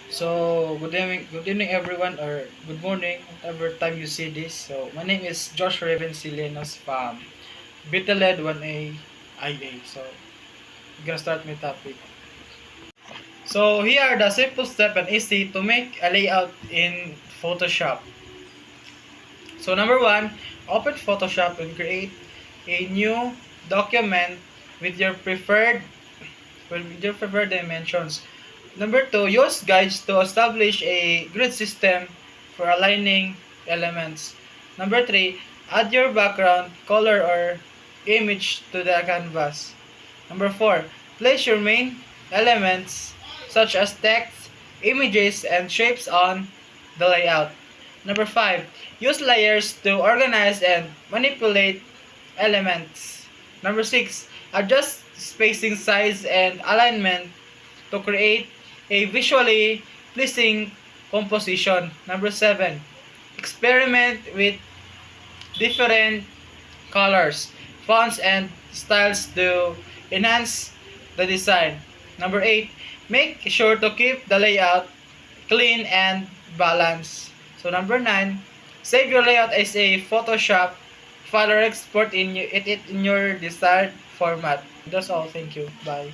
So, good evening everyone, or good morning, whatever time you see this. So, my name is Josh Raven Silenos from Bitaled 1A IA. So, we're gonna start my topic. So, here are the simple steps and easy to make a layout in Photoshop. So, number one, open Photoshop and create a new document with your preferred dimensions. Number two, use guides to establish a grid system for aligning elements. Number three, add your background, color, or image to the canvas. Number four, place your main elements such as text, images, and shapes on the layout. Number five, use layers to organize and manipulate elements. Number six, adjust spacing, size, and alignment to create a visually pleasing composition. Number seven, experiment with different colors, fonts, and styles to enhance the design. Number eight, make sure to keep the layout clean and balanced. So number nine, save your layout as a Photoshop file or export it in your desired format. That's all. Thank you. Bye.